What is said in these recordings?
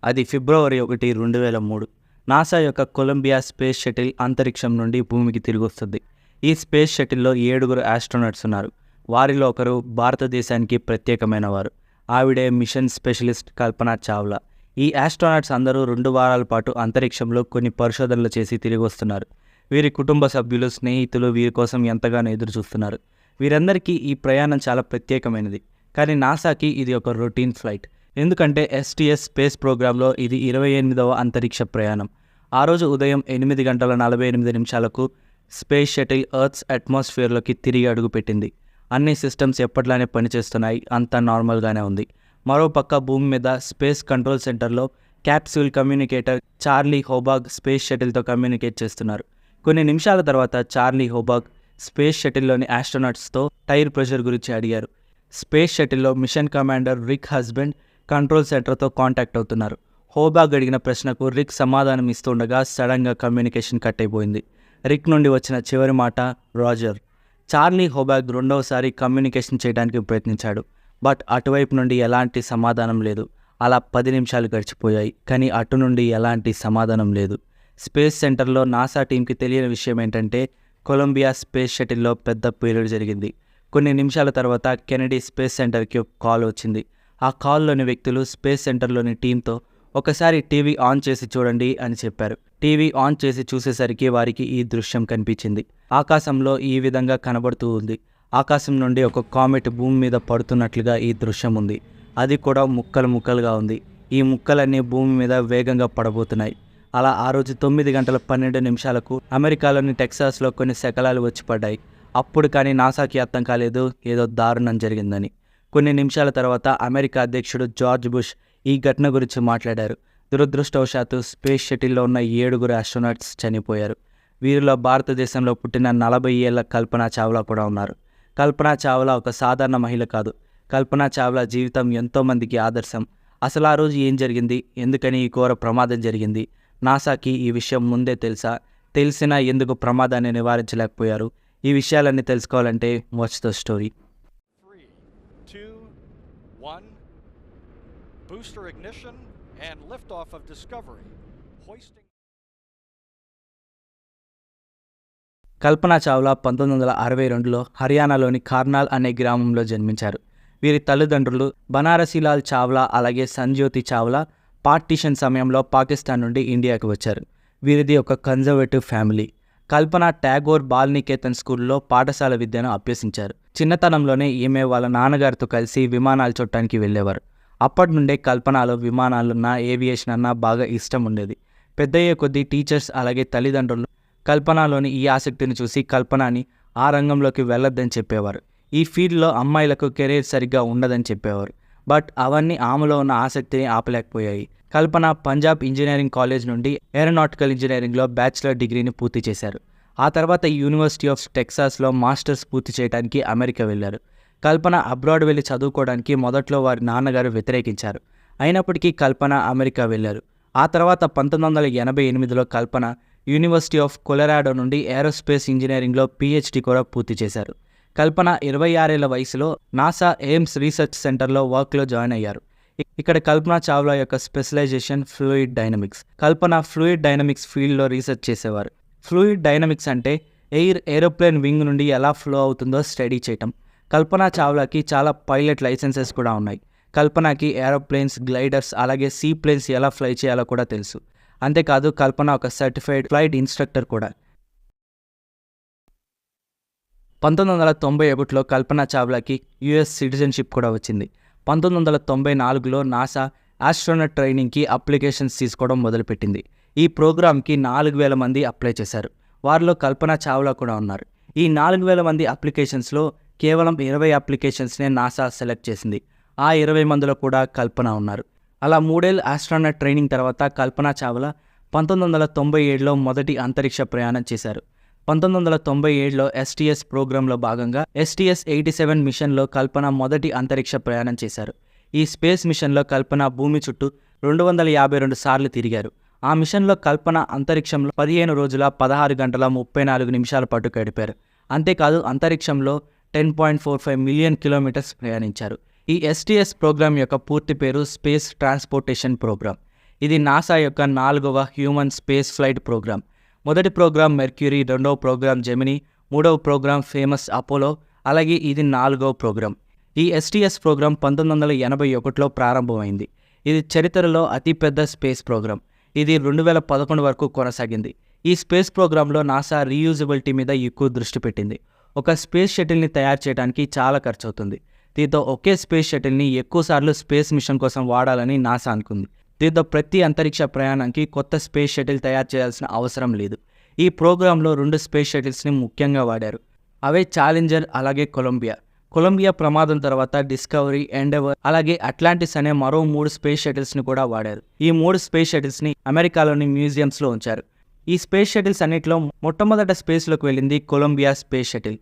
అది ఫిబ్రవరి 1, 2003. నాసా యొక్క Colombia space shuttle అంతరిక్షం నుండి భూమికి తిరిగొస్తుంది. ఈ స్పేస్ షటిల్లో 7 ఆస్ట్రోనట్స్ ఉన్నారు. వారిలో ఒకరు భారతదేశానికి ప్రత్యేకమైన వారు. ఆవిడే మిషన్ స్పెషలిస్ట్ కల్పన చావ్లా. ఈ ఆస్ట్రోనట్స్ అందరూ 2 వారాల పాటు అంతరిక్షంలో కొన్ని పరిశోధనలు చేసి తిరిగి వస్తున్నారు. వీరి కుటుంబ సభ్యులు, స్నేహితులు వీరి కోసం ఎంతగానో ఎదురు చూస్తున్నారు. వీరందరికీ ఈ ప్రయాణం చాలా ప్రత్యేకమైనది. కానీ నాసాకి ఇది ఒక రొటీన్ ఫ్లైట్. ఎందుకంటే STS స్పేస్ ప్రోగ్రాంలో ఇది 28వ అంతరిక్ష ప్రయాణం. ఆ రోజు ఉదయం 8:48 స్పేస్ షటిల్ ఎర్త్స్ అట్మాస్ఫియర్లోకి తిరిగి అడుగుపెట్టింది. అన్ని సిస్టమ్స్ ఎప్పట్లానే పనిచేస్తున్నాయి. అంతా నార్మల్గానే ఉంది. మరోపక్క భూమి మీద స్పేస్ కంట్రోల్ సెంటర్లో capsule communicator Charlie Hobaugh space షటిల్తో కమ్యూనికేట్ చేస్తున్నారు. కొన్ని నిమిషాల తర్వాత చార్లీ హోబాగ్ స్పేస్ షటిల్లోని ఆస్ట్రోనట్స్తో టైర్ ప్రెషర్ గురించి అడిగారు. స్పేస్ షటిల్లో mission commander Rick Husband control సెంటర్తో కాంటాక్ట్ అవుతున్నారు. హోబాగ్ అడిగిన ప్రశ్నకు రిక్ సమాధానం ఇస్తుండగా సడన్గా కమ్యూనికేషన్ కట్ అయిపోయింది. రిక్ నుండి వచ్చిన చివరి మాట రాజర్. చార్లీ హోబాగ్ రెండవసారి కమ్యూనికేషన్ చేయడానికి ప్రయత్నించాడు. బట్ అటువైపు నుండి ఎలాంటి సమాధానం లేదు. అలా 10 నిమిషాలు గడిచిపోయాయి. కానీ అటు నుండి ఎలాంటి సమాధానం లేదు. స్పేస్ సెంటర్లో నాసా టీంకి తెలియని విషయం ఏంటంటే కొలంబియా స్పేస్ షటిల్లో పెద్ద పేలుడు జరిగింది. కొన్ని నిమిషాల తర్వాత కెనడీ స్పేస్ సెంటర్కి ఒక కాల్ వచ్చింది. ఆ కాల్లోని వ్యక్తులు స్పేస్ సెంటర్లోని టీంతో ఒకసారి టీవీ ఆన్ చేసి చూడండి అని చెప్పారు. టీవీ ఆన్ చేసి చూసేసరికి వారికి ఈ దృశ్యం కనిపించింది. ఆకాశంలో ఈ విధంగా కనబడుతూ ఉంది. ఆకాశం నుండి ఒక కామెట్ భూమి మీద పడుతున్నట్లుగా ఈ దృశ్యం ఉంది. అది కూడా ముక్కలు ముక్కలుగా ఉంది. ఈ ముక్కలన్నీ భూమి మీద వేగంగా పడబోతున్నాయి. అలా ఆ రోజు 9:12 అమెరికాలోని టెక్సాస్లో కొన్ని శకలాలు వచ్చి పడ్డాయి. అప్పుడు కానీ నాసాకి అర్థం కాలేదు ఏదో దారుణం జరిగిందని. కొన్ని నిమిషాల తర్వాత అమెరికా అధ్యక్షుడు జార్జ్ బుష్ ఈ ఘటన గురించి మాట్లాడారు. దురదృష్టవశాత్తు స్పేస్ షటిల్లో ఉన్న 7 ఆస్ట్రోనట్స్ చనిపోయారు. వీరిలో భారతదేశంలో పుట్టిన 40 ఏళ్ల కల్పన చావ్లా కూడా ఉన్నారు. కల్పన చావ్లా ఒక సాధారణ మహిళ కాదు. కల్పన చావ్లా జీవితం ఎంతోమందికి ఆదర్శం. అసలు ఆ రోజు ఏం జరిగింది, ఎందుకని ఈ ఘోర ప్రమాదం జరిగింది, నాసాకి ఈ విషయం ముందే తెలుసా, తెలిసినా ఎందుకు ప్రమాదాన్ని నివారించలేకపోయారు? ఈ విషయాలన్నీ తెలుసుకోవాలంటే watch the story. 3, 2, 1. Booster ignition and liftoff of Discovery. Hoisting. కల్పన చావ్లా 1962లో హర్యానాలోని కార్నాల్ అనే గ్రామంలో జన్మించారు. వీరి తల్లిదండ్రులు బనారసిలాల్ చావ్లా అలాగే సంజ్యోతి చావ్లా పార్టీషన్ సమయంలో పాకిస్తాన్ నుండి ఇండియాకి వచ్చారు. వీరిది ఒక కన్జర్వేటివ్ ఫ్యామిలీ. కల్పన ట్యాగోర్ బాల్నికేతన్ స్కూల్లో పాఠశాల విద్యను అభ్యసించారు. చిన్నతనంలోనే ఈమె వాళ్ళ నాన్నగారితో కలిసి విమానాలు చూడటానికి వెళ్ళేవారు. అప్పటి నుండే కల్పనలో విమానాలున్నా ఏవియేషన్ అన్నా బాగా ఇష్టం ఉండేది. పెద్దయ్యే కొద్దీ టీచర్స్ అలాగే తల్లిదండ్రులు కల్పనలోని ఈ ఆసక్తిని చూసి కల్పనని ఆ రంగంలోకి వెళ్ళొద్దని చెప్పేవారు. ఈ ఫీల్డ్లో అమ్మాయిలకు కెరీర్ సరిగ్గా ఉండదని చెప్పేవారు. బట్ అవన్నీ ఆమెలో ఉన్న ఆసక్తిని ఆపలేకపోయాయి. కల్పన పంజాబ్ ఇంజనీరింగ్ కాలేజ్ నుండి ఏరోనాటికల్ ఇంజనీరింగ్లో బ్యాచిలర్ డిగ్రీని పూర్తి చేశారు. ఆ తర్వాత యూనివర్సిటీ ఆఫ్ టెక్సాస్లో మాస్టర్స్ పూర్తి చేయడానికి అమెరికా వెళ్లారు. కల్పన అబ్రాడ్ వెళ్ళి చదువుకోవడానికి మొదట్లో వారి నాన్నగారు వ్యతిరేకించారు. అయినప్పటికీ కల్పన అమెరికా వెళ్లారు. ఆ తర్వాత 1988లో కల్పన యూనివర్సిటీ ఆఫ్ కొలరాడో నుండి ఏరోస్పేస్ ఇంజనీరింగ్లో PhD కూడా పూర్తి చేశారు. కల్పన 26 ఏళ్ల వయసులో నాసా ఎయిమ్స్ రీసెర్చ్ సెంటర్లో వర్క్లో జాయిన్ అయ్యారు. ఇక్కడ కల్పన చావ్లా యొక్క స్పెషలైజేషన్ ఫ్లూయిడ్ డైనమిక్స్. కల్పన ఫ్లూయిడ్ డైనమిక్స్ ఫీల్డ్లో రీసెర్చ్ చేసేవారు. ఫ్లూయిడ్ డైనమిక్స్ అంటే ఏరోప్లేన్ వింగ్ నుండి ఎలా ఫ్లో అవుతుందో స్టడీ చేయటం. కల్పన చావ్లాకి చాలా పైలట్ లైసెన్సెస్ కూడా ఉన్నాయి. కల్పనకి ఏరోప్లేన్స్, గ్లైడర్స్ అలాగే సీ ప్లేన్స్ ఎలా ఫ్లై చేయాలో కూడా తెలుసు. అంతేకాదు కల్పన ఒక సర్టిఫైడ్ ఫ్లైట్ ఇన్స్ట్రక్టర్ కూడా. 1991లో కల్పన చావ్లాకి US సిటిజన్షిప్ కూడా వచ్చింది. 1994లో నాసా ఆస్ట్రోనట్ ట్రైనింగ్కి అప్లికేషన్స్ తీసుకోవడం మొదలుపెట్టింది. ఈ ప్రోగ్రామ్కి 4000 మంది అప్లై చేశారు. వారిలో కల్పన చావ్లా కూడా ఉన్నారు. ఈ 4000 మంది అప్లికేషన్స్లో కేవలం 20 అప్లికేషన్స్నే నాసా సెలెక్ట్ చేసింది. ఆ 20 మందిలో కూడా కల్పన ఉన్నారు. అలా 3 ఏళ్ల ఆస్ట్రోనట్ ట్రైనింగ్ తర్వాత కల్పన చావ్లా 1997లో మొదటి అంతరిక్ష ప్రయాణం చేశారు. 1997లో STS ప్రోగ్రాంలో భాగంగా STS-87 మిషన్లో కల్పన మొదటి అంతరిక్ష ప్రయాణం చేశారు. ఈ స్పేస్ మిషన్లో కల్పన భూమి చుట్టూ 252 సార్లు తిరిగారు. ఆ మిషన్లో కల్పన అంతరిక్షంలో 15 రోజుల 16 గంటల 34 నిమిషాల పాటు గడిపారు. అంతేకాదు అంతరిక్షంలో 10.45 మిలియన్ కిలోమీటర్స్ ప్రయాణించారు. ఈ STS ప్రోగ్రాం యొక్క పూర్తి పేరు స్పేస్ ట్రాన్స్పోర్టేషన్ ప్రోగ్రామ్. ఇది నాసా యొక్క 4వ హ్యూమన్ స్పేస్ ఫ్లైట్ ప్రోగ్రామ్. మొదటి ప్రోగ్రాం మెర్క్యూరీ, రెండవ ప్రోగ్రాం జెమినీ, మూడవ ప్రోగ్రాం ఫేమస్ అపోలో, అలాగే ఇది 4వ ప్రోగ్రాం. ఈ STS ప్రోగ్రాం 1981లో ప్రారంభమైంది. ఇది చరిత్రలో అతిపెద్ద స్పేస్ ప్రోగ్రాం. ఇది 2011 వరకు కొనసాగింది. ఈ స్పేస్ ప్రోగ్రాంలో నాసా రీయూజబిలిటీ మీద ఎక్కువ దృష్టి పెట్టింది. ఒక స్పేస్ షటిల్ని తయారు చేయడానికి చాలా ఖర్చు అవుతుంది. దీంతో ఒకే స్పేస్ షటిల్ని ఎక్కువసార్లు స్పేస్ మిషన్ కోసం వాడాలని నాసా అనుకుంది. దీంతో ప్రతి అంతరిక్ష ప్రయాణానికి కొత్త స్పేస్ షటిల్ తయారు చేయాల్సిన అవసరం లేదు. ఈ ప్రోగ్రాంలో 2 స్పేస్ షటిల్స్ని ముఖ్యంగా వాడారు. అవే ఛాలెంజర్ అలాగే కొలంబియా. కొలంబియా ప్రమాదం తర్వాత డిస్కవరీ, ఎండెవర్ అలాగే అట్లాంటిస్ అనే మరో 3 స్పేస్ షటిల్స్ని కూడా వాడారు. ఈ 3 స్పేస్ షటిల్స్ని అమెరికాలోని మ్యూజియంస్లో ఉంచారు. ఈ స్పేస్ షటిల్స్ అన్నింటిలో మొట్టమొదట స్పేస్లోకి వెళ్ళింది కొలంబియా స్పేస్ షటిల్.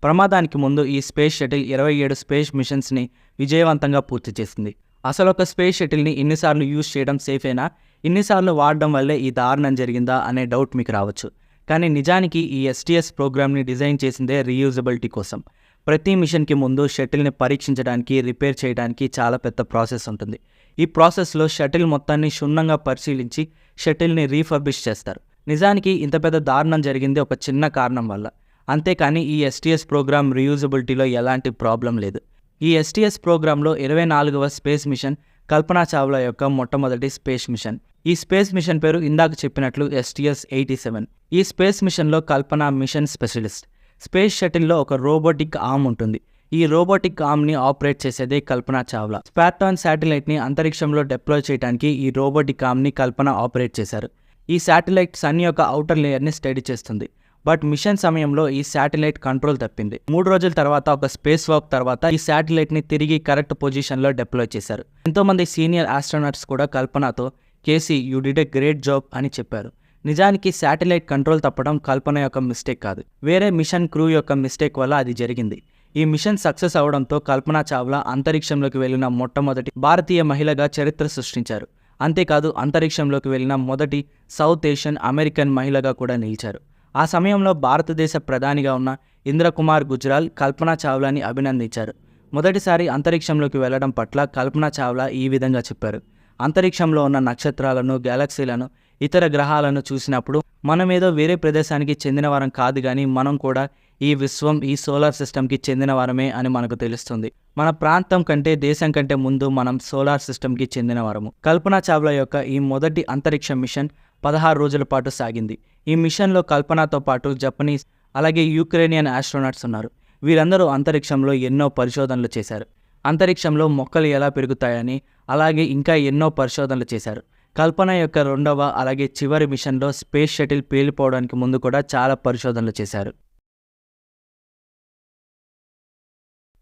ప్రమాదానికి ముందు ఈ స్పేస్ షటిల్ 27 స్పేస్ మిషన్స్ని విజయవంతంగా పూర్తి చేసింది. అసలు ఒక స్పేస్ షటిల్ని ఇన్నిసార్లు యూజ్ చేయడం సేఫేనా, ఇన్నిసార్లు వాడడం వల్లే ఈ దారుణం జరిగిందా అనే డౌట్ మీకు రావచ్చు. కానీ నిజానికి ఈ STS ప్రోగ్రామ్ని డిజైన్ చేసిందే రీయూజబిలిటీ కోసం. ప్రతి మిషన్కి ముందు షటిల్ని పరీక్షించడానికి, రిపేర్ చేయడానికి చాలా పెద్ద ప్రాసెస్ ఉంటుంది. ఈ ప్రాసెస్లో షటిల్ మొత్తాన్ని క్షుణ్ణంగా పరిశీలించి షటిల్ని రీఫర్బిష్ చేస్తారు. నిజానికి ఇంత పెద్ద దారుణం జరిగింది ఒక చిన్న కారణం వల్ల. అంతేకాని ఈ STS ప్రోగ్రామ్ రీయూజబిలిటీలో ఎలాంటి ప్రాబ్లం లేదు. ఈ STS ప్రోగ్రాంలో 24వ స్పేస్ మిషన్ కల్పనా చావ్లా యొక్క మొట్టమొదటి స్పేస్ మిషన్. ఈ స్పేస్ మిషన్ పేరు ఇందాక చెప్పినట్లు STS-87. ఈ స్పేస్ మిషన్లో కల్పన మిషన్ స్పెషలిస్ట్. స్పేస్ షటిల్లో ఒక రోబోటిక్ ఆర్మ్ ఉంటుంది. ఈ రోబోటిక్ ఆర్మ్ని ఆపరేట్ చేసేదే కల్పనా చావ్లా. స్పార్టాన్ శాటిలైట్ని అంతరిక్షంలో డిప్లాయ్ చేయడానికి ఈ రోబోటిక్ ఆర్మ్ని కల్పన ఆపరేట్ చేశారు. ఈ శాటిలైట్ సన్ యొక్క ఔటర్ లేయర్ని స్టడీ చేస్తుంది. బట్ మిషన్ సమయంలో ఈ శాటిలైట్ కంట్రోల్ తప్పింది. 3 రోజుల తర్వాత ఒక స్పేస్ వాక్ తర్వాత ఈ శాటిలైట్ని తిరిగి కరెక్ట్ పొజిషన్లో డిప్లాయ్ చేశారు. ఎంతోమంది సీనియర్ ఆస్ట్రోనాట్స్ కూడా కల్పనతో KC you did a great job అని చెప్పారు. నిజానికి శాటిలైట్ కంట్రోల్ తప్పడం కల్పన యొక్క మిస్టేక్ కాదు, వేరే మిషన్ క్రూ యొక్క మిస్టేక్ వల్ల అది జరిగింది. ఈ మిషన్ సక్సెస్ అవడంతో కల్పనా చావ్లా అంతరిక్షంలోకి వెళ్లిన మొట్టమొదటి భారతీయ మహిళగా చరిత్ర సృష్టించారు. అంతేకాదు అంతరిక్షంలోకి వెళ్లిన మొదటి సౌత్ ఏషియన్ అమెరికన్ మహిళగా కూడా నిలిచారు. ఆ సమయంలో భారతదేశ ప్రధానిగా ఉన్న ఇంద్రకుమార్ గుజ్రాల్ కల్పనా చావ్లాని అభినందించారు. మొదటిసారి అంతరిక్షంలోకి వెళ్లడం పట్ల కల్పనా చావ్లా ఈ విధంగా చెప్పారు: అంతరిక్షంలో ఉన్న నక్షత్రాలను, గ్యాలక్సీలను, ఇతర గ్రహాలను చూసినప్పుడు మనమేదో వేరే ప్రదేశానికి చెందినవారం కాదు కానీ మనం కూడా ఈ విశ్వం, ఈ సోలార్ సిస్టమ్కి చెందినవారమే అని మనకు తెలుస్తుంది. మన ప్రాంతం కంటే, దేశం కంటే ముందు మనం సోలార్ సిస్టమ్కి చెందినవారము. కల్పనా చావ్లా యొక్క ఈ మొదటి అంతరిక్ష మిషన్ 16 రోజుల పాటు సాగింది. ఈ మిషన్లో కల్పనతో పాటు జపనీస్ అలాగే యుక్రేనియన్ ఆస్ట్రోనాట్స్ ఉన్నారు. వీరందరూ అంతరిక్షంలో ఎన్నో పరిశోధనలు చేశారు. అంతరిక్షంలో మొక్కలు ఎలా పెరుగుతాయని అలాగే ఇంకా ఎన్నో పరిశోధనలు చేశారు. కల్పన యొక్క 2వ అలాగే చివరి మిషన్లో స్పేస్ షటిల్ పేలిపోవడానికి ముందు కూడా చాలా పరిశోధనలు చేశారు.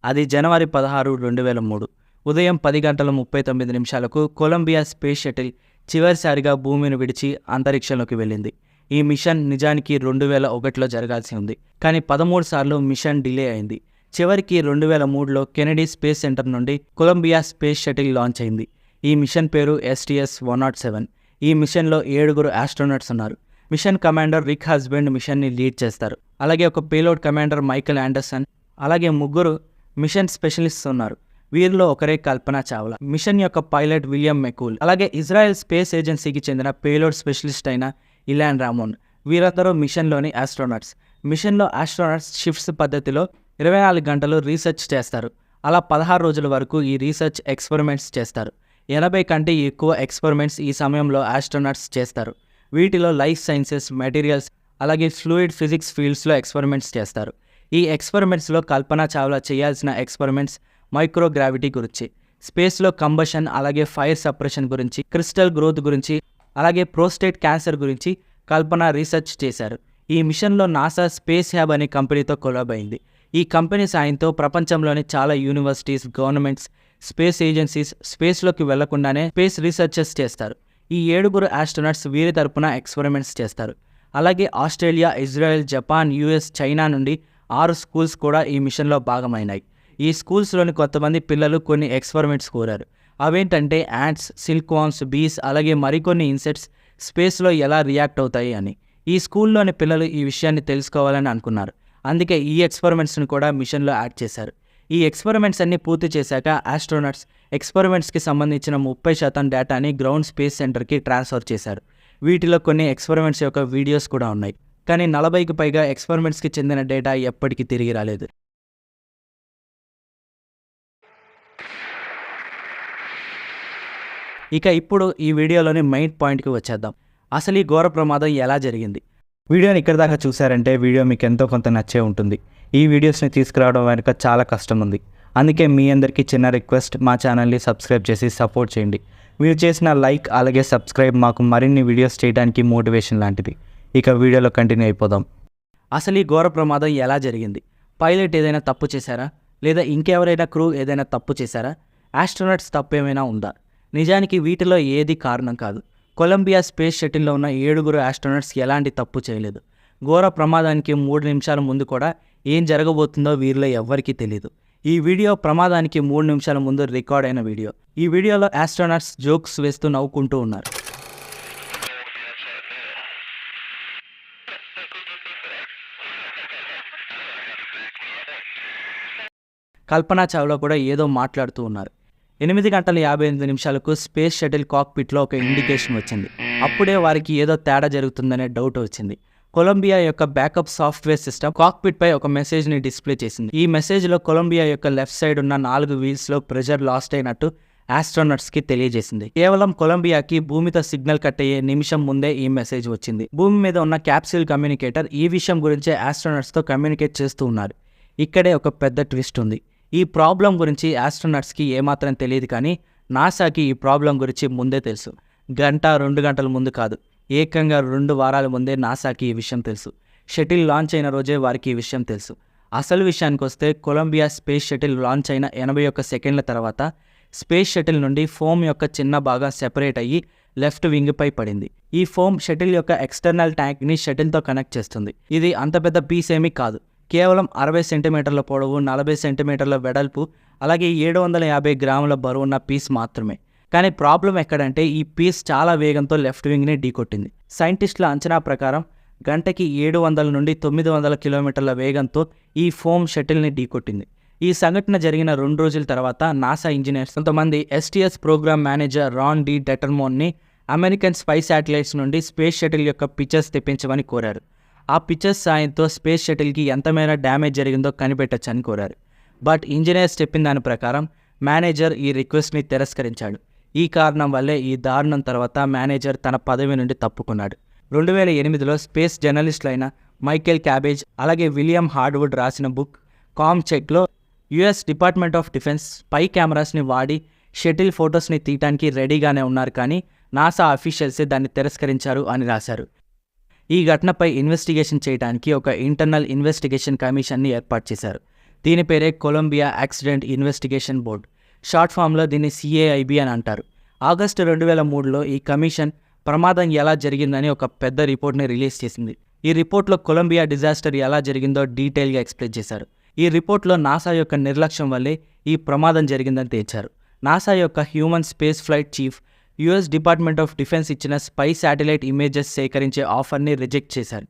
అది జనవరి 16, 2003 ఉదయం 10:39 కొలంబియా స్పేస్ షటిల్ చివరిసారిగా భూమిని విడిచి అంతరిక్షంలోకి వెళ్ళింది. ఈ మిషన్ నిజానికి 2001లో జరగాల్సి ఉంది, కానీ 13 సార్లు మిషన్ డిలే అయింది. చివరికి 2003లో కెనడీ స్పేస్ సెంటర్ నుండి కొలంబియా స్పేస్ షటిల్ లాంచ్ అయింది. ఈ మిషన్ పేరు STS-107. ఈ మిషన్లో 7 ఆస్ట్రోనట్స్ ఉన్నారు. మిషన్ కమాండర్ రిక్ హస్బెండ్ మిషన్ని లీడ్ చేస్తారు. అలాగే ఒక పేలోడ్ కమాండర్ మైకెల్ ఆండర్సన్, అలాగే 3 మిషన్ స్పెషలిస్ట్స్ ఉన్నారు. వీరిలో ఒకరే కల్పనా చావ్లా. మిషన్ యొక్క పైలట్ విలియం మెకూల్, అలాగే ఇజ్రాయెల్ స్పేస్ ఏజెన్సీకి చెందిన పేలోడ్ స్పెషలిస్ట్ అయిన ఇలాన్ రామోన్. వీరందరూ మిషన్లోని ఆస్ట్రోనట్స్. మిషన్లో ఆస్ట్రోనట్స్ షిఫ్ట్స్ పద్ధతిలో 24 గంటలు రీసెర్చ్ చేస్తారు. అలా 16 రోజుల వరకు ఈ రీసెర్చ్ ఎక్స్పెరిమెంట్స్ చేస్తారు. 80 కంటే ఎక్కువ ఎక్స్పెరిమెంట్స్ ఈ సమయంలో ఆస్ట్రోనట్స్ చేస్తారు. వీటిలో లైఫ్ సైన్సెస్, మెటీరియల్స్ అలాగే ఫ్లూయిడ్ ఫిజిక్స్ ఫీల్డ్స్లో ఎక్స్పెరిమెంట్స్ చేస్తారు. ఈ ఎక్స్పెరిమెంట్స్లో కల్పనా చావ్లా చేయాల్సిన ఎక్స్పెరిమెంట్స్ మైక్రోగ్రావిటీ గురించి, స్పేస్లో కంబషన్ అలాగే ఫైర్ సప్రెషన్ గురించి, క్రిస్టల్ గ్రోత్ గురించి, అలాగే ప్రోస్టేట్ క్యాన్సర్ గురించి కల్పన రీసెర్చ్ చేశారు. ఈ మిషన్లో నాసా స్పేస్ హ్యాబ్ అనే కంపెనీతో కొలాబ్ అయింది. ఈ కంపెనీ సాయంతో ప్రపంచంలోని చాలా యూనివర్సిటీస్, గవర్నమెంట్స్, స్పేస్ ఏజెన్సీస్ స్పేస్లోకి వెళ్లకుండానే స్పేస్ రీసెర్చెస్ చేస్తారు. ఈ 7 ఆస్ట్రోనట్స్ వీరి తరపున ఎక్స్పెరిమెంట్స్ చేస్తారు. అలాగే Australia, Israel, Japan, US, China నుండి 6 స్కూల్స్ కూడా ఈ మిషన్లో భాగమైనాయి. ఈ స్కూల్స్లోని కొంతమంది పిల్లలు కొన్ని ఎక్స్పెరిమెంట్స్ కోరారు. అవేంటంటే యాంట్స్, సిల్క్వామ్స్, బీస్ అలాగే మరికొన్ని ఇన్సెక్ట్స్ స్పేస్లో ఎలా రియాక్ట్ అవుతాయి అని. ఈ స్కూల్లోని పిల్లలు ఈ విషయాన్ని తెలుసుకోవాలని అనుకున్నారు. అందుకే ఈ ఎక్స్పెరిమెంట్స్ని కూడా మిషన్లో యాడ్ చేశారు. ఈ ఎక్స్పెరిమెంట్స్ అన్ని పూర్తి చేశాక ఆస్ట్రోనట్స్ ఎక్స్పెరిమెంట్స్కి సంబంధించిన 30% డేటాని గ్రౌండ్ స్పేస్ సెంటర్కి ట్రాన్స్ఫర్ చేశారు. వీటిలో కొన్ని ఎక్స్పెరిమెంట్స్ యొక్క వీడియోస్ కూడా ఉన్నాయి. కానీ 40కి పైగా ఎక్స్పెరిమెంట్స్కి చెందిన డేటా ఎప్పటికీ తిరిగి రాలేదు. ఇక ఇప్పుడు ఈ వీడియోలోని మెయిన్ పాయింట్కి వచ్చేద్దాం. అసలు ఈ ఘోర ప్రమాదం ఎలా జరిగింది? వీడియోని ఇక్కడ దాకా చూసారంటే వీడియో మీకు ఎంతో కొంత నచ్చే ఉంటుంది. ఈ వీడియోస్ని తీసుకురావడం వెనుక చాలా కష్టం ఉంది. అందుకే మీ అందరికీ చిన్న రిక్వెస్ట్, మా ఛానల్ని సబ్స్క్రైబ్ చేసి సపోర్ట్ చేయండి. మీరు చేసిన లైక్ అలాగే సబ్స్క్రైబ్ మాకు మరిన్ని వీడియోస్ చేయడానికి మోటివేషన్ లాంటిది. ఇక వీడియోలో కంటిన్యూ అయిపోదాం. అసలు ఈ ఘోర ప్రమాదం ఎలా జరిగింది? పైలట్ ఏదైనా తప్పు చేశారా? లేదా ఇంకెవరైనా క్రూ ఏదైనా తప్పు చేశారా? ఆస్ట్రోనట్స్ తప్పు ఏమైనా ఉందా? నిజానికి వీటిలో ఏది కారణం కాదు. కొలంబియా స్పేస్ షటిల్లో ఉన్న 7 ఆస్ట్రోనట్స్ ఎలాంటి తప్పు చేయలేదు. ఘోర ప్రమాదానికి 3 నిమిషాల ముందు కూడా ఏం జరగబోతుందో వీరిలో ఎవ్వరికీ తెలియదు. ఈ వీడియో ప్రమాదానికి 3 నిమిషాల ముందు రికార్డ్ అయిన వీడియో. ఈ వీడియోలో ఆస్ట్రోనట్స్ జోక్స్ వేస్తూ నవ్వుకుంటూ ఉన్నారు. కల్పనా చావ్లా కూడా ఏదో మాట్లాడుతూ ఉన్నారు. 8 గంటల 58 నిమిషాలకు స్పేస్ షటిల్ కాక్పిట్లో ఒక ఇండికేషన్ వచ్చింది. అప్పుడే వారికి ఏదో తేడా జరుగుతుందనే డౌట్ వచ్చింది. కొలంబియా యొక్క బ్యాకప్ సాఫ్ట్వేర్ సిస్టమ్ కాక్పిట్ పై ఒక మెసేజ్ని డిస్ప్లే చేసింది. ఈ మెసేజ్లో కొలంబియా యొక్క లెఫ్ట్ సైడ్ ఉన్న 4 వీల్స్లో ప్రెషర్ లాస్ట్ అయినట్టు ఆస్ట్రోనట్స్కి తెలియజేసింది. కేవలం కొలంబియాకి భూమితో సిగ్నల్ కట్ అయ్యే నిమిషం ముందే ఈ మెసేజ్ వచ్చింది. భూమి మీద ఉన్న క్యాప్సూల్ కమ్యూనికేటర్ ఈ విషయం గురించే ఆస్ట్రోనట్స్తో కమ్యూనికేట్ చేస్తూ ఉన్నారు. ఇక్కడే ఒక పెద్ద ట్విస్ట్ ఉంది. ఈ ప్రాబ్లం గురించి ఆస్ట్రోనట్స్కి ఏమాత్రం తెలియదు, కానీ నాసాకి ఈ ప్రాబ్లం గురించి ముందే తెలుసు. 1-2 గంటల ముందు కాదు, ఏకంగా 2 వారాల ముందే నాసాకి ఈ విషయం తెలుసు. షటిల్ లాంచ్ అయిన రోజే వారికి ఈ విషయం తెలుసు. అసలు విషయానికి వస్తే కొలంబియా స్పేస్ షటిల్ లాంచ్ అయిన 81 సెకండ్ల తర్వాత స్పేస్ షటిల్ నుండి ఫోమ్ యొక్క చిన్న భాగం సెపరేట్ అయ్యి లెఫ్ట్ వింగ్ పై పడింది. ఈ ఫోమ్ షటిల్ యొక్క ఎక్స్టర్నల్ ట్యాంక్ని షటిల్తో కనెక్ట్ చేస్తుంది. ఇది అంత పెద్ద పీస్ ఏమీ కాదు. కేవలం 60 సెంటీమీటర్ల పొడవు, 40 సెంటీమీటర్ల వెడల్పు, అలాగే 750 గ్రాముల బరువున్న పీస్ మాత్రమే. కానీ ప్రాబ్లం ఎక్కడంటే ఈ పీస్ చాలా వేగంతో లెఫ్ట్ వింగ్ని ఢీకొట్టింది. సైంటిస్టుల అంచనా ప్రకారం గంటకి 700 నుండి 900 కిలోమీటర్ల వేగంతో ఈ ఫోమ్ షటిల్ని ఢీకొట్టింది. ఈ సంఘటన జరిగిన 2 రోజుల తర్వాత నాసా ఇంజనీర్స్ కొంతమంది STS ప్రోగ్రామ్ మేనేజర్ రాన్ డి డెటర్మోన్ని అమెరికన్ స్పై శాటిలైట్స్ నుండి స్పేస్ షటిల్ యొక్క పిక్చర్స్ తెప్పించమని కోరారు. ఆ పిక్చర్స్ సాయంతో స్పేస్ షటిల్కి ఎంత మేర డ్యామేజ్ జరిగిందో కనిపెట్టచ్చని కోరారు. బట్ ఇంజనీర్స్ చెప్పిన దాని ప్రకారం మేనేజర్ ఈ రిక్వెస్ట్ని తిరస్కరించాడు. ఈ కారణం వల్లే ఈ దారుణం తర్వాత మేనేజర్ తన పదవి నుండి తప్పుకున్నాడు. 2008లో స్పేస్ జర్నలిస్టులైన మైకేల్ క్యాబేజ్ అలాగే విలియం హార్డ్వుడ్ రాసిన బుక్ కామ్ చెక్లో US Department of Defense spy కెమెరాస్ని వాడి షటిల్ ఫొటోస్ని తీయటానికి రెడీగానే ఉన్నారు, కానీ నాసా అఫీషియల్సే దాన్ని తిరస్కరించారు అని రాశారు. ఈ ఘటనపై ఇన్వెస్టిగేషన్ చేయడానికి ఒక ఇంటర్నల్ ఇన్వెస్టిగేషన్ కమిషన్ని ఏర్పాటు చేశారు. దీని పేరే Columbia accident investigation board. Short ఫామ్లో దీన్ని CAIB అని అంటారు. ఆగస్టు 2003లో ఈ కమిషన్ ప్రమాదం ఎలా జరిగిందని ఒక పెద్ద రిపోర్ట్ని రిలీజ్ చేసింది. ఈ రిపోర్ట్లో కొలంబియా డిజాస్టర్ ఎలా జరిగిందో డీటెయిల్గా ఎక్స్ప్లెయిన్ చేశారు. ఈ రిపోర్ట్లో నాసా యొక్క నిర్లక్ష్యం వల్లే ఈ ప్రమాదం జరిగిందని తేల్చారు. నాసా యొక్క human space flight chief US Department of defence ఇచ్చిన స్పై శాటిలైట్ ఇమేజెస్ సేకరించే ఆఫర్ని రిజెక్ట్ చేశారు.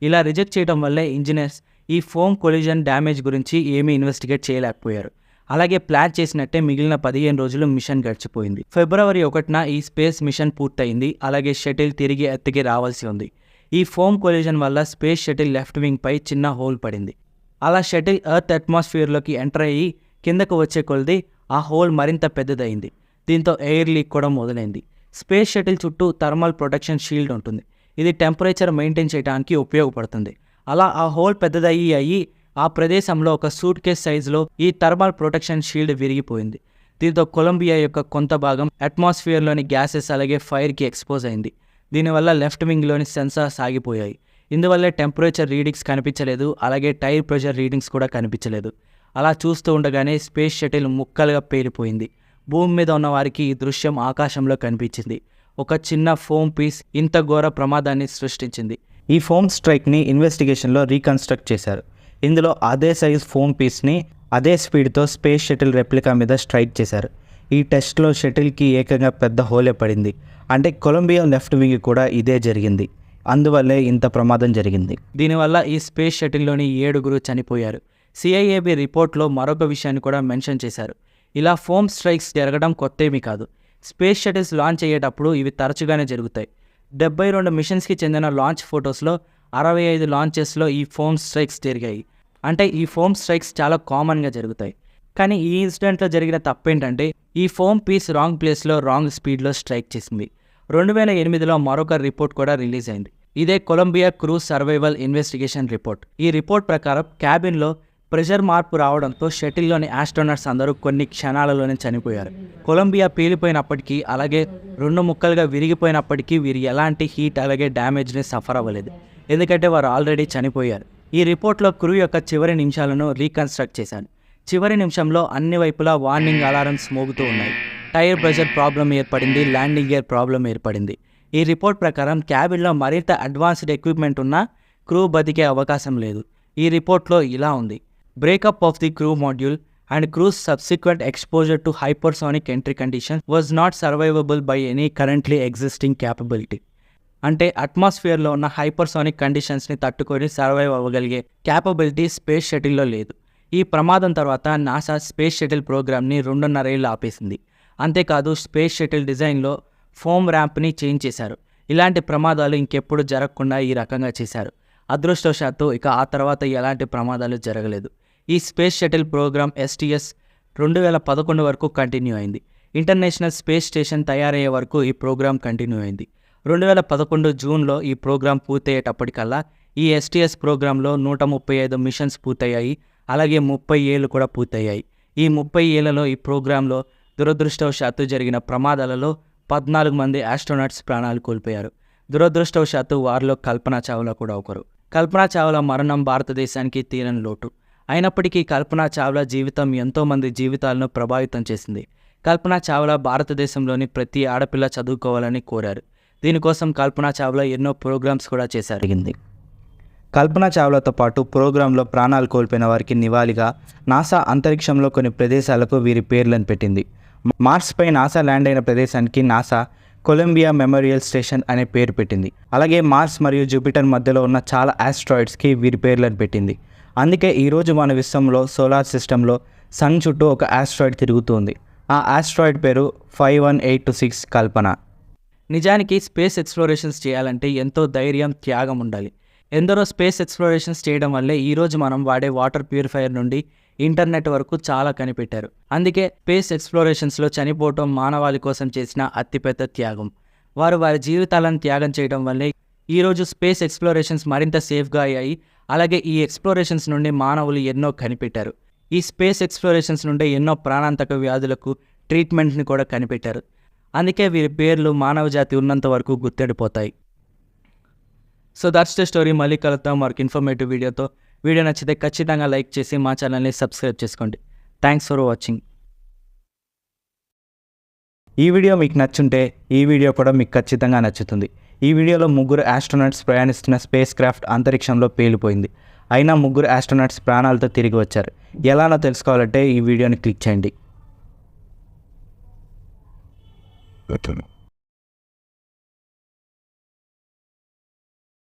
ఇలా రిజెక్ట్ చేయడం వల్లే ఇంజనీర్స్ ఈ ఫోమ్ కొలిజన్ డ్యామేజ్ గురించి ఏమీ ఇన్వెస్టిగేట్ చేయలేకపోయారు. అలాగే ప్లాన్ చేసినట్టే మిగిలిన 15 రోజులు మిషన్ గడిచిపోయింది. ఫిబ్రవరి 1న ఈ స్పేస్ మిషన్ పూర్తయింది. అలాగే షటిల్ తిరిగి ఎత్తుకి రావాల్సి ఉంది. ఈ ఫోమ్ కొలిజన్ వల్ల స్పేస్ షటిల్ లెఫ్ట్ వింగ్ పై చిన్న హోల్ పడింది. అలా షటిల్ ఎర్త్ అట్మాస్ఫియర్లోకి ఎంటర్ అయ్యి కిందకు వచ్చే కొలది ఆ హోల్ మరింత పెద్దదయింది. దీంతో ఎయిర్ లీక్ కూడా మొదలైంది. స్పేస్ షటిల్ చుట్టూ థర్మల్ ప్రొటెక్షన్ షీల్డ్ ఉంటుంది. ఇది టెంపరేచర్ మెయింటైన్ చేయడానికి ఉపయోగపడుతుంది. అలా ఆ హోల్ పెద్దదయ్యి ఆ ప్రదేశంలో ఒక సూట్ కేస్ సైజులో ఈ థర్మల్ ప్రొటెక్షన్ షీల్డ్ విరిగిపోయింది. దీంతో కొలంబియా యొక్క కొంత భాగం అట్మాస్ఫియర్లోని గ్యాసెస్ అలాగే ఫైర్కి ఎక్స్పోజ్ అయింది. దీనివల్ల లెఫ్ట్ వింగ్లోని సెన్సార్స్ ఆగిపోయాయి. ఇందువల్లే టెంపరేచర్ రీడింగ్స్ కనిపించలేదు, అలాగే టైర్ ప్రెషర్ రీడింగ్స్ కూడా కనిపించలేదు. అలా చూస్తూ ఉండగానే స్పేస్ షటిల్ ముక్కలుగా పేలిపోయింది. భూమి మీద ఉన్న వారికి ఈ దృశ్యం ఆకాశంలో కనిపించింది. ఒక చిన్న ఫోమ్ పీస్ ఇంత ఘోర ప్రమాదాన్ని సృష్టించింది. ఈ ఫోమ్ స్ట్రైక్ని ఇన్వెస్టిగేషన్లో రీకన్స్ట్రక్ట్ చేశారు. ఇందులో అదే సైజ్ ఫోమ్ పీస్ని అదే స్పీడ్తో స్పేస్ షటిల్ రెప్లికా మీద స్ట్రైక్ చేశారు. ఈ టెస్ట్లో షటిల్కి ఏకంగా పెద్ద హోలే పడింది. అంటే కొలంబియా లెఫ్ట్ వింగ్ కూడా ఇదే జరిగింది. అందువల్లే ఇంత ప్రమాదం జరిగింది. దీనివల్ల ఈ స్పేస్ షటిల్లోని 7 చనిపోయారు. సిఐఏబి రిపోర్ట్లో మరొక విషయాన్ని కూడా మెన్షన్ చేశారు. ఇలా ఫోమ్ స్ట్రైక్స్ జరగడం కొత్తేమీ కాదు. స్పేస్ షటిల్స్ లాంచ్ అయ్యేటప్పుడు ఇవి తరచుగానే జరుగుతాయి. 72 మిషన్స్కి చెందిన లాంచ్ ఫొటోస్లో 65 లాంచెస్లో ఈ ఫోమ్ స్ట్రైక్స్ జరిగాయి. అంటే ఈ ఫోమ్ స్ట్రైక్స్ చాలా కామన్గా జరుగుతాయి. కానీ ఈ ఇన్సిడెంట్లో జరిగిన తప్పేంటంటే ఈ ఫోమ్ పీస్ రాంగ్ ప్లేస్లో రాంగ్ స్పీడ్లో స్ట్రైక్ చేసింది. 2008లో మరొక రిపోర్ట్ కూడా రిలీజ్ అయింది. ఇదే Columbia crew survival investigation report. ఈ రిపోర్ట్ ప్రకారం క్యాబిన్లో ప్రెషర్ మార్పు రావడంతో షటిల్లోని ఆస్ట్రోనట్స్ అందరూ కొన్ని క్షణాలలోనే చనిపోయారు. కొలంబియా పేలిపోయినప్పటికీ అలాగే 2 ముక్కలుగా విరిగిపోయినప్పటికీ వీరు ఎలాంటి హీట్ అలాగే డ్యామేజ్ని సఫర్ అవ్వలేదు, ఎందుకంటే వారు ఆల్రెడీ చనిపోయారు. ఈ రిపోర్ట్లో క్రూ యొక్క చివరి నిమిషాలను రీకన్స్ట్రక్ట్ చేశాను. చివరి నిమిషంలో అన్ని వైపులా వార్నింగ్ అలారమ్స్ మోగుతూ ఉన్నాయి. టైర్ ప్రెషర్ ప్రాబ్లం ఏర్పడింది, ల్యాండింగ్ గేర్ ప్రాబ్లం ఏర్పడింది. ఈ రిపోర్ట్ ప్రకారం క్యాబిన్లో మరింత అడ్వాన్స్డ్ ఎక్విప్మెంట్ ఉన్నా క్రూ బతికే అవకాశం లేదు. ఈ రిపోర్ట్లో ఇలా ఉంది: breakup of the crew module and crew's subsequent exposure to hypersonic entry condition was not survivable by any currently existing capability. అంటే అట్మాస్ఫియర్లో ఉన్న హైపర్సోనిక్ కండిషన్స్ని తట్టుకొని సర్వైవ్ అవ్వగలిగే క్యాపబిలిటీ స్పేస్ షటిల్లో లేదు. ఈ ప్రమాదం తర్వాత నాసా స్పేస్ షటిల్ ప్రోగ్రామ్ని 2.5 ఏళ్ళు ఆపేసింది. అంతేకాదు స్పేస్ షటిల్ డిజైన్లో ఫోమ్ ర్యాంప్ని చేంజ్ చేశారు. ఇలాంటి ప్రమాదాలు ఇంకెప్పుడు జరగకుండా ఈ రకంగా చేశారు. అదృష్టవశాత్తు ఇక ఆ తర్వాత ఎలాంటి ప్రమాదాలు జరగలేదు. ఈ స్పేస్ షటిల్ ప్రోగ్రామ్ STS 2011 వరకు కంటిన్యూ అయింది. ఇంటర్నేషనల్ స్పేస్ స్టేషన్ తయారయ్యే వరకు ఈ ప్రోగ్రామ్ కంటిన్యూ అయింది. 2011 జూన్లో ఈ ప్రోగ్రాం పూర్తయ్యేటప్పటికల్లా ఈ STS ప్రోగ్రాంలో 135 మిషన్స్ పూర్తయ్యాయి. అలాగే 30 ఏళ్ళు కూడా పూర్తయ్యాయి. ఈ 30 ఏళ్లలో ఈ ప్రోగ్రాంలో దురదృష్టవశాత్తు జరిగిన ప్రమాదాలలో 14 మంది ఆస్ట్రోనట్స్ ప్రాణాలు కోల్పోయారు. దురదృష్టవశాత్తు వారిలో కల్పనా చావ్లా కూడా ఒకరు. కల్పనా చావ్లా మరణం భారతదేశానికి తీరని లోటు. అయినప్పటికీ కల్పనా చావ్లా జీవితం ఎంతోమంది జీవితాలను ప్రభావితం చేసింది. కల్పనా చావ్లా భారతదేశంలోని ప్రతి ఆడపిల్ల చదువుకోవాలని కోరారు. దీనికోసం కల్పనా చావ్లా ఎన్నో ప్రోగ్రామ్స్ కూడా చేశారు. కల్పనా చావ్లాతో పాటు ప్రోగ్రాంలో ప్రాణాలు కోల్పోయిన వారికి నివాళిగా నాసా అంతరిక్షంలో కొన్ని ప్రదేశాలకు వీరి పేర్లను పెట్టింది. మార్స్పై నాసా ల్యాండ్ అయిన ప్రదేశానికి నాసా కొలంబియా మెమోరియల్ స్టేషన్ అనే పేరు పెట్టింది. అలాగే మార్స్ మరియు జూపిటర్ మధ్యలో ఉన్న చాలా ఆస్ట్రాయిడ్స్కి వీరి పేర్లను పెట్టింది. అందుకే ఈరోజు మన విశ్వంలో సోలార్ సిస్టంలో సన్ చుట్టూ ఒక ఆస్ట్రాయిడ్ తిరుగుతుంది. ఆ ఆస్ట్రాయిడ్ పేరు 51826 కల్పన. నిజానికి స్పేస్ ఎక్స్ప్లోరేషన్స్ చేయాలంటే ఎంతో ధైర్యం, త్యాగం ఉండాలి. ఎందరో స్పేస్ ఎక్స్ప్లోరేషన్స్ చేయడం వల్లే ఈరోజు మనం వాడే వాటర్ ప్యూరిఫైయర్ నుండి ఇంటర్నెట్ వరకు చాలా కనిపెట్టారు. అందుకే స్పేస్ ఎక్స్ప్లోరేషన్స్లో చనిపోవటం మానవాళి కోసం చేసిన అతిపెద్ద త్యాగం. వారు వారి జీవితాలను త్యాగం చేయడం వల్లే ఈరోజు స్పేస్ ఎక్స్ప్లోరేషన్స్ మరింత సేఫ్గా అయ్యాయి. అలాగే ఈ ఎక్స్ప్లోరేషన్స్ నుండి మానవులు ఎన్నో కనిపెట్టారు. ఈ స్పేస్ ఎక్స్ప్లోరేషన్స్ నుండి ఎన్నో ప్రాణాంతక వ్యాధులకు ట్రీట్మెంట్ని కూడా కనిపెట్టారు. అందుకే వీరి పేర్లు మానవ జాతి ఉన్నంత వరకు గుర్తుండిపోతాయి. So that's the story. మళ్ళీ కలుద్దాం మరొక ఇన్ఫర్మేటివ్ వీడియోతో. వీడియో నచ్చితే ఖచ్చితంగా లైక్ చేసి మా ఛానల్ని సబ్స్క్రైబ్ చేసుకోండి. Thanks for watching. ఈ వీడియో మీకు నచ్చుంటే ఈ వీడియో కూడా మీకు ఖచ్చితంగా నచ్చుతుంది. ఈ వీడియోలో 3 ఆస్ట్రోనట్స్ ప్రయాణిస్తున్న స్పేస్ క్రాఫ్ట్ అంతరిక్షంలో పేలిపోయింది. అయినా 3 ఆస్ట్రోనట్స్ ప్రాణాలతో తిరిగి వచ్చారు. ఎలానో తెలుసుకోవాలంటే ఈ వీడియోని క్లిక్ చేయండి.